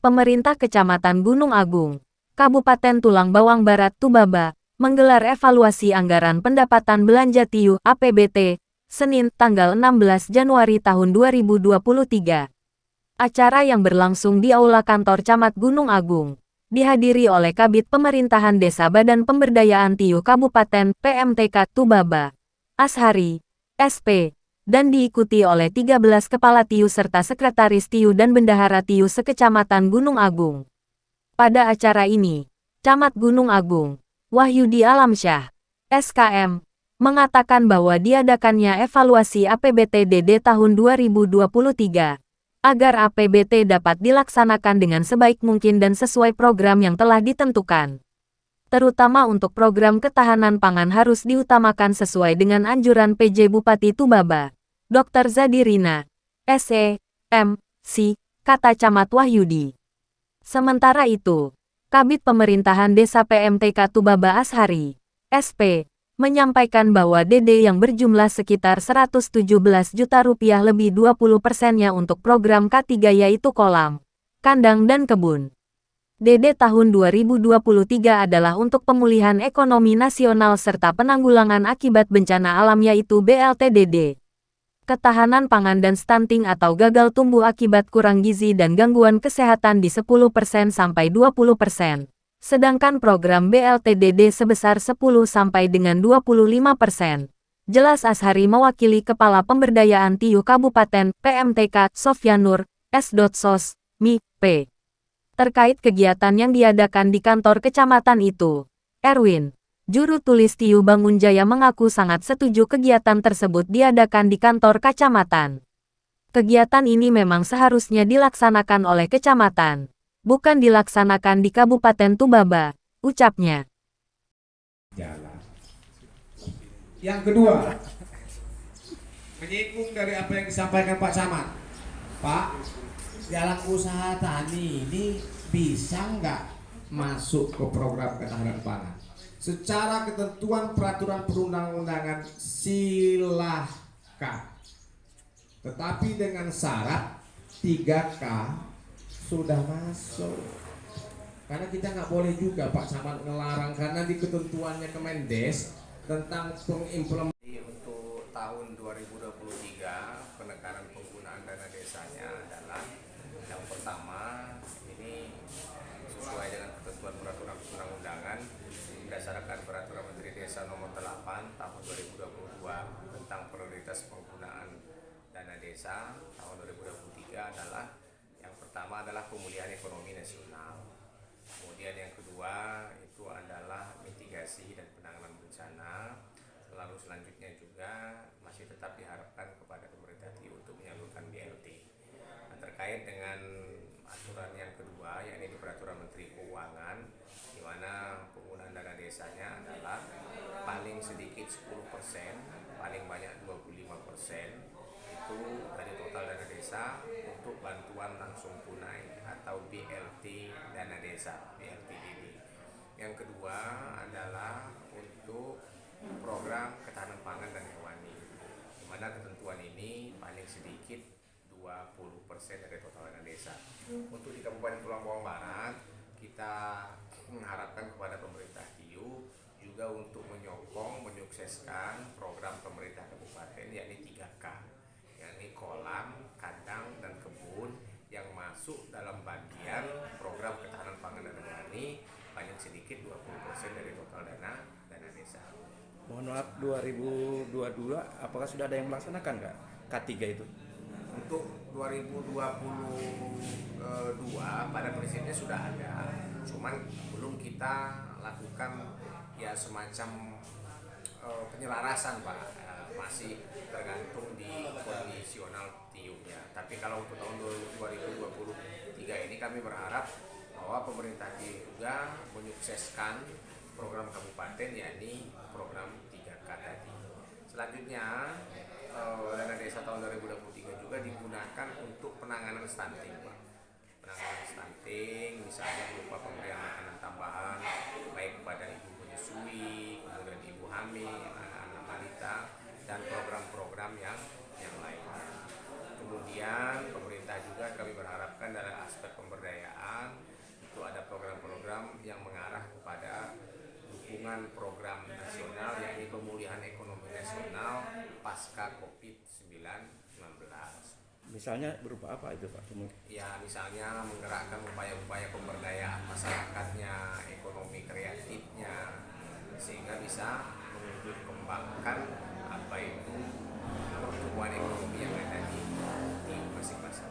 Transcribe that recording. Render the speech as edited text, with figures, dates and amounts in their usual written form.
Pemerintah Kecamatan Gunung Agung, Kabupaten Tulang Bawang Barat Tubaba, menggelar evaluasi anggaran pendapatan belanja TIU (APBT), Senin, tanggal 16 Januari tahun 2023. Acara yang berlangsung di Aula Kantor Camat Gunung Agung, dihadiri oleh Kabid Pemerintahan Desa Badan Pemberdayaan TIU Kabupaten (PMTK) Tubaba, Ashari, SP, dan diikuti oleh 13 Kepala TIU serta Sekretaris TIU dan Bendahara TIU sekecamatan Gunung Agung. Pada acara ini, Camat Gunung Agung, Wahyudi Alamsyah, SKM, mengatakan bahwa diadakannya evaluasi APBT DD tahun 2023, agar APBT dapat dilaksanakan dengan sebaik mungkin dan sesuai program yang telah ditentukan. Terutama untuk program ketahanan pangan harus diutamakan sesuai dengan anjuran PJ Bupati Tubaba, Dr. Zadirina, SE, M.Si., kata Camat Wahyudi. Sementara itu, Kabid Pemerintahan Desa PMTK Tubaba Ashari, SP, menyampaikan bahwa DD yang berjumlah sekitar 117 juta rupiah lebih 20%-nya untuk program K3 yaitu kolam, kandang dan kebun. DD tahun 2023 adalah untuk pemulihan ekonomi nasional serta penanggulangan akibat bencana alam yaitu BLTDD. Ketahanan pangan dan stunting atau gagal tumbuh akibat kurang gizi dan gangguan kesehatan di 10% sampai 20%. Sedangkan program BLTDD sebesar 10 sampai dengan 25%. Jelas Ashari mewakili Kepala Pemberdayaan TIU Kabupaten PMTK Sofyanur S.Sos, Mi, P. Terkait kegiatan yang diadakan di kantor kecamatan itu, Erwin, Juru tulis TIU Bangunjaya mengaku sangat setuju kegiatan tersebut diadakan di kantor kecamatan. Kegiatan ini memang seharusnya dilaksanakan oleh kecamatan, bukan dilaksanakan di Kabupaten Tubaba, ucapnya. Jalan. Yang kedua, menyinggung dari apa yang disampaikan Pak Camat. Pak, jalan usaha tani ini bisa nggak masuk ke program ketahanan pangan? Secara ketentuan peraturan perundang-undangan silahkan. Tetapi dengan syarat 3K sudah masuk. Karena kita nggak boleh juga Pak Camat ngelarang karena di ketentuannya Kemendes tentang pengimplementasi untuk tahun 2023 penekanan penggunaan dana desanya adalah yang pertama ini sesuai dengan ketentuan peraturan perundang-undangan berdasarkan Peraturan Menteri Desa Nomor 8 Tahun 2022 tentang prioritas penggunaan dana desa tahun 2023 adalah yang pertama adalah pemulihan ekonomi nasional. Kemudian yang kedua itu adalah mitigasi dan penanganan bencana. Lalu selanjutnya juga masih tetap diharapkan kepada pemerintah TIU untuk menyalurkan BLT. Nah, terkait dengan aturan yang kedua yakni di Peraturan Menteri Keuangan di mana penggunaan dana desanya adalah paling sedikit 10%, paling banyak 25% itu dari total dana desa untuk bantuan langsung tunai atau BLT dana desa, BLTDD. Yang kedua adalah untuk program ketahanan pangan dan hewani, di mana ketentuan ini paling sedikit 20% dari total dana desa. Untuk di Kabupaten Tulang Bawang Barat, kita mengharapkan kepada pemerintah TIU juga untuk menyukseskan program pemerintah kabupaten yakni 3K, yakni kolam, kandang, dan kebun yang masuk dalam bagian program ketahanan pangan dan hewani paling sedikit 20% dari total dana desa. Mohon maaf, 2022 apakah sudah ada yang melaksanakan Kak K3 itu? Untuk 2022 pada prinsipnya sudah ada, cuman belum kita lakukan ya semacam penyelarasan Pak, masih tergantung di kondisional TIU-nya. Tapi kalau untuk tahun 2023 ini kami berharap bahwa pemerintah TIU juga menyukseskan program kabupaten yakni program 3K tadi. Selanjutnya dana desa tahun 2023 juga digunakan untuk penanganan stunting Pak. Penanganan stunting misalnya berupa pemberian makanan tambahan baik kepada ibu menyusui, kemudian ibu hamil, anak-anak balita dan program-program yang lainnya. Kemudian pemerintah juga kami berharapkan dalam aspek pemberdayaan program yang mengarah kepada dukungan program nasional, yakni pemulihan ekonomi nasional pasca COVID-19. Misalnya berupa apa itu Pak? Ya, misalnya menggerakkan upaya-upaya pemberdayaan masyarakatnya, ekonomi kreatifnya, sehingga bisa mengembangkan apa itu pertumbuhan ekonomi yang ada di masing-masing